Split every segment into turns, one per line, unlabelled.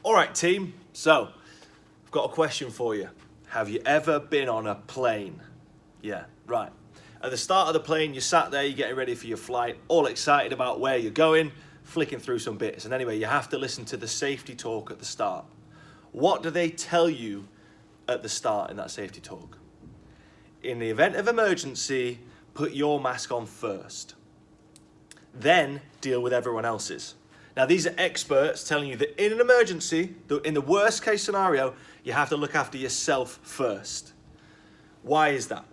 All right, team. So, I've got a question for you. Have you ever been on a plane? Yeah, right. At the start of the plane, you sat there, you're getting ready for your flight, all excited about where you're going, flicking through some bits. And anyway, you have to listen to the safety talk at the start. What do they tell you at the start in that safety talk? In the event of emergency, put your mask on first. Then deal with everyone else's. Now, these are experts telling you that in an emergency, in the worst case scenario, you have to look after yourself first. Why is that?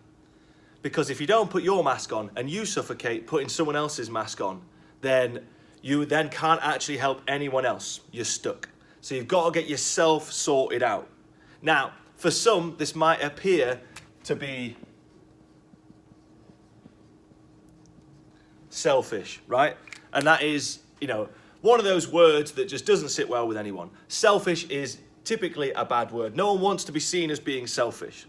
Because if you don't put your mask on and you suffocate putting someone else's mask on, then you then can't actually help anyone else. You're stuck. So you've got to get yourself sorted out. Now, for some, this might appear to be selfish, right? And that is, one of those words that just doesn't sit well with anyone. Selfish is typically a bad word. No one wants to be seen as being selfish.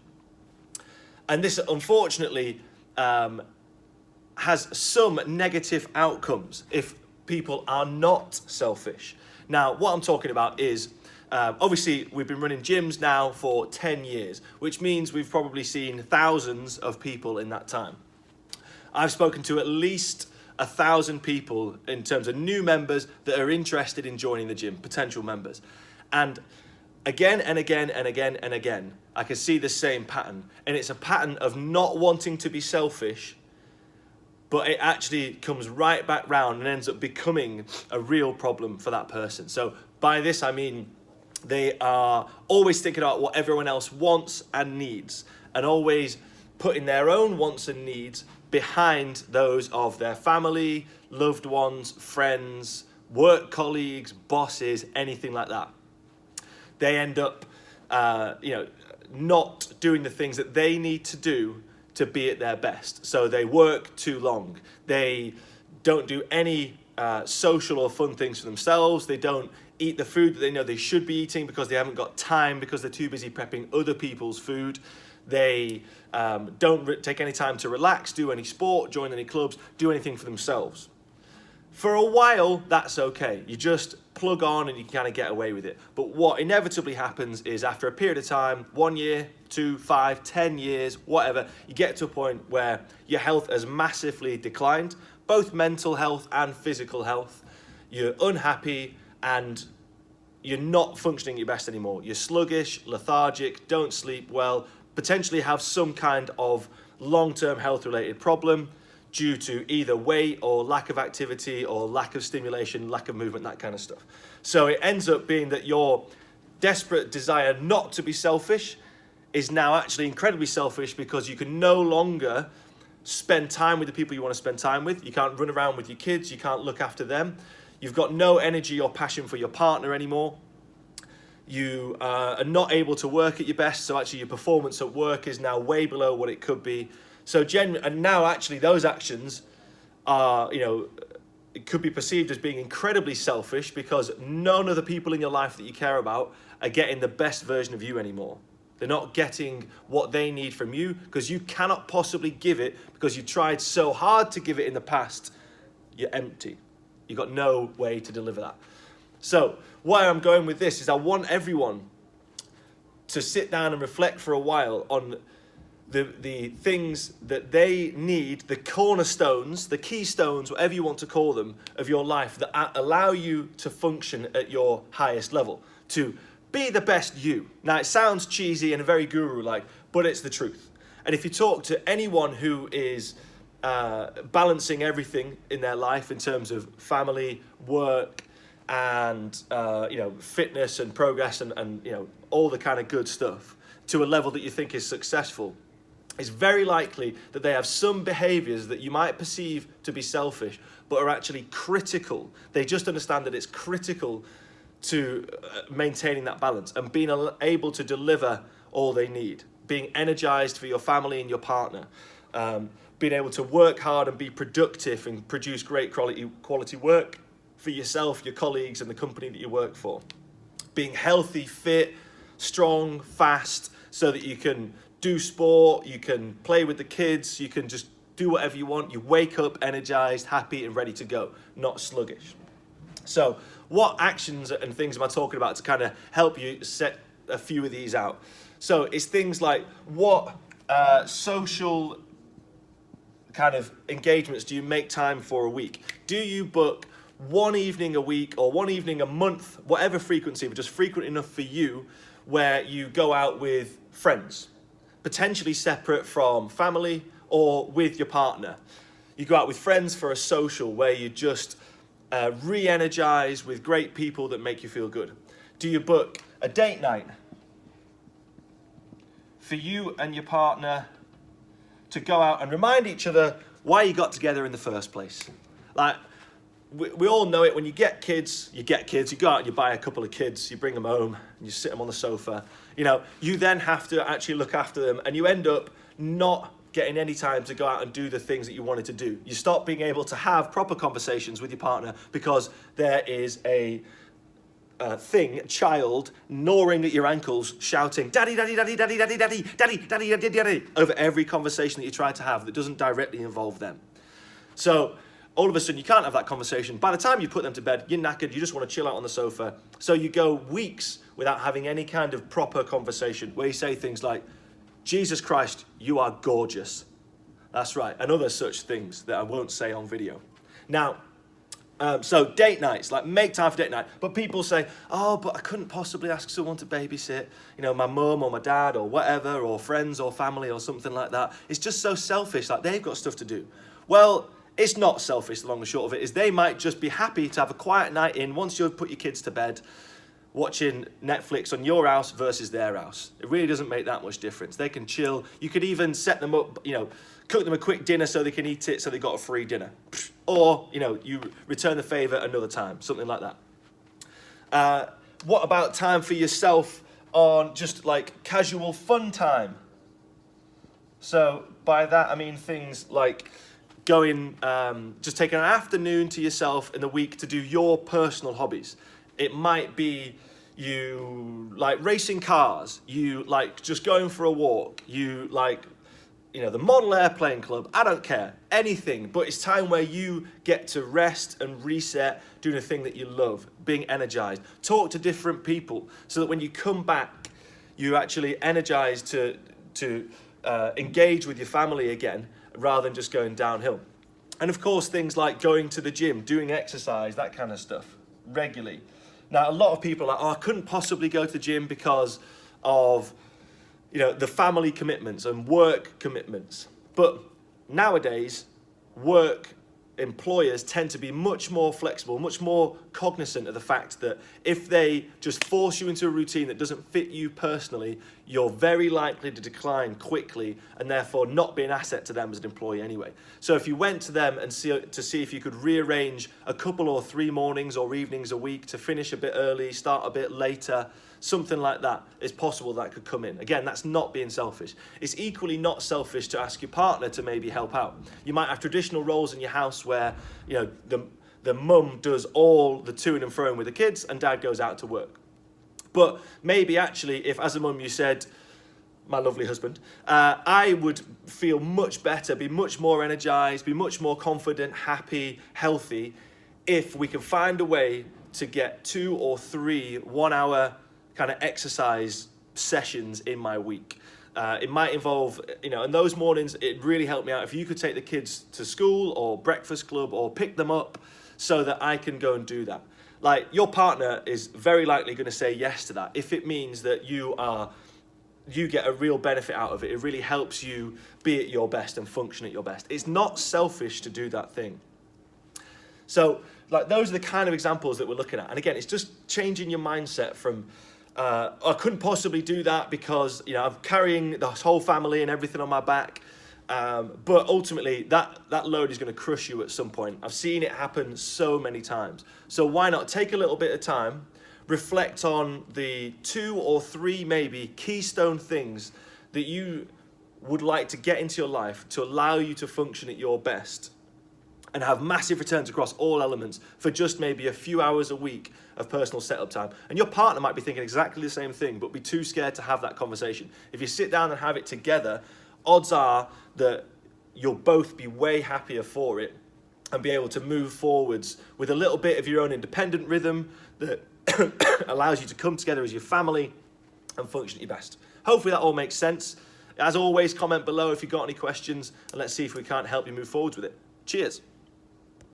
And this, unfortunately, has some negative outcomes if people are not selfish. Now, what I'm talking about is, obviously, we've been running gyms now for 10 years, which means we've probably seen thousands of people in that time. I've spoken to at least 1,000 people in terms of new members that are interested in joining the gym, potential members. And again and again and again and again, I can see the same pattern. And it's a pattern of not wanting to be selfish, but it actually comes right back round and ends up becoming a real problem for that person. So by this, I mean they are always thinking about what everyone else wants and needs, and always putting their own wants and needs behind those of their family, loved ones, friends, work colleagues, bosses, anything like that. They end up, not doing the things that they need to do to be at their best. So they work too long. They don't do any social or fun things for themselves. They don't eat the food that they know they should be eating because they haven't got time, because they're too busy prepping other people's food. They don't take any time to relax, do any sport, join any clubs, do anything for themselves. For a while, that's okay. You just plug on and you kind of get away with it. But what inevitably happens is after a period of time, 1 year, 2, 5, 10 years, whatever, you get to a point where your health has massively declined, both mental health and physical health. You're unhappy and you're not functioning your best anymore. You're sluggish, lethargic, don't sleep well, potentially have some kind of long-term health-related problem due to either weight or lack of activity or lack of stimulation, lack of movement, that kind of stuff. So it ends up being that your desperate desire not to be selfish is now actually incredibly selfish, because you can no longer spend time with the people you want to spend time with. You can't run around with your kids. You can't look after them. You've got no energy or passion for your partner anymore. You are not able to work at your best, so actually your performance at work is now way below what it could be. So and now actually those actions are, it could be perceived as being incredibly selfish, because none of the people in your life that you care about are getting the best version of you anymore. They're not getting what they need from you, because you cannot possibly give it, because you tried so hard to give it in the past. You're empty. You've got no way to deliver that. So where I'm going with this is I want everyone to sit down and reflect for a while on the things that they need, the cornerstones, the keystones, whatever you want to call them, of your life that allow you to function at your highest level, to be the best you. Now, it sounds cheesy and very guru-like, but it's the truth. And if you talk to anyone who is balancing everything in their life in terms of family, work, and fitness and progress and all the kind of good stuff to a level that you think is successful, it's very likely that they have some behaviors that you might perceive to be selfish, but are actually critical. They just understand that it's critical to maintaining that balance and being able to deliver all they need, being energized for your family and your partner, being able to work hard and be productive and produce great quality work for yourself, your colleagues, and the company that you work for. Being healthy, fit, strong, fast, so that you can do sport, you can play with the kids, you can just do whatever you want. You wake up energized, happy, and ready to go, not sluggish. So what actions and things am I talking about to kind of help you set a few of these out? So it's things like, what social kind of engagements do you make time for a week? Do you book one evening a week or one evening a month, whatever frequency, but just frequent enough for you, where you go out with friends, potentially separate from family or with your partner? You go out with friends for a social where you just re-energize with great people that make you feel good. Do you book a date night for you and your partner to go out and remind each other why you got together in the first place? Like, we all know it. When you get kids, you go out and you buy a couple of kids, you bring them home and you sit them on the sofa. You know, you then have to actually look after them, and you end up not getting any time to go out and do the things that you wanted to do. You stop being able to have proper conversations with your partner because there is a child gnawing at your ankles, shouting, daddy, daddy, daddy, daddy, daddy, daddy, daddy, daddy, daddy, daddy, over every conversation that you try to have that doesn't directly involve them. So all of a sudden you can't have that conversation. By the time you put them to bed, you're knackered, you just want to chill out on the sofa. So you go weeks without having any kind of proper conversation where you say things like, Jesus Christ, you are gorgeous. That's right, and other such things that I won't say on video. Now, so date nights, like make time for date night. But people say, oh, but I couldn't possibly ask someone to babysit, you know, my mum or my dad or whatever, or friends or family or something like that. It's just so selfish, like they've got stuff to do. Well, it's not selfish, the long and short of it is they might just be happy to have a quiet night in once you've put your kids to bed, watching Netflix on your house versus their house. It really doesn't make that much difference. They can chill. You could even set them up, you know, cook them a quick dinner so they can eat it so they got a free dinner. Or, you know, you return the favor another time, something like that. What about time for yourself on just like casual fun time? So by that, I mean things like going, just taking an afternoon to yourself in the week to do your personal hobbies. It might be you like racing cars, you like just going for a walk, you like, you know, the model airplane club, I don't care, anything, but it's time where you get to rest and reset, doing a thing that you love, being energized. Talk to different people so that when you come back, you're actually energized to engage with your family again, rather than just going downhill. And of course, things like going to the gym, doing exercise, that kind of stuff, regularly. Now, a lot of people are like, oh, I couldn't possibly go to the gym because of, you know, the family commitments and work commitments. But nowadays, employers tend to be much more flexible, much more cognizant of the fact that if they just force you into a routine that doesn't fit you personally, you're very likely to decline quickly and therefore not be an asset to them as an employee anyway. So if you went to them and see if you could rearrange a couple or 3 mornings or evenings a week to finish a bit early, start a bit later, something like that, it's possible that could come in. Again, that's not being selfish. It's equally not selfish to ask your partner to maybe help out. You might have traditional roles in your house where, you know, the mum does all the to and fro with the kids and dad goes out to work. But maybe actually, if as a mum you said, my lovely husband, I would feel much better, be much more energized, be much more confident, happy, healthy, if we can find a way to get 2 or 3 1-hour kind of exercise sessions in my week. It might involve, you know, and those mornings, it really helped me out. If you could take the kids to school or breakfast club or pick them up so that I can go and do that. Like, your partner is very likely going to say yes to that if it means that you get a real benefit out of it. It really helps you be at your best and function at your best. It's not selfish to do that thing. So, like, those are the kind of examples that we're looking at. And again, it's just changing your mindset from, I couldn't possibly do that because, you know, I'm carrying the whole family and everything on my back. But ultimately, that load is going to crush you at some point. I've seen it happen so many times. So why not take a little bit of time, reflect on the 2 or 3 maybe keystone things that you would like to get into your life to allow you to function at your best and have massive returns across all elements for just maybe a few hours a week of personal setup time. And your partner might be thinking exactly the same thing, but be too scared to have that conversation. If you sit down and have it together, odds are that you'll both be way happier for it and be able to move forwards with a little bit of your own independent rhythm that allows you to come together as your family and function at your best. Hopefully that all makes sense. As always, comment below if you've got any questions, and let's see if we can't help you move forward with it. Cheers.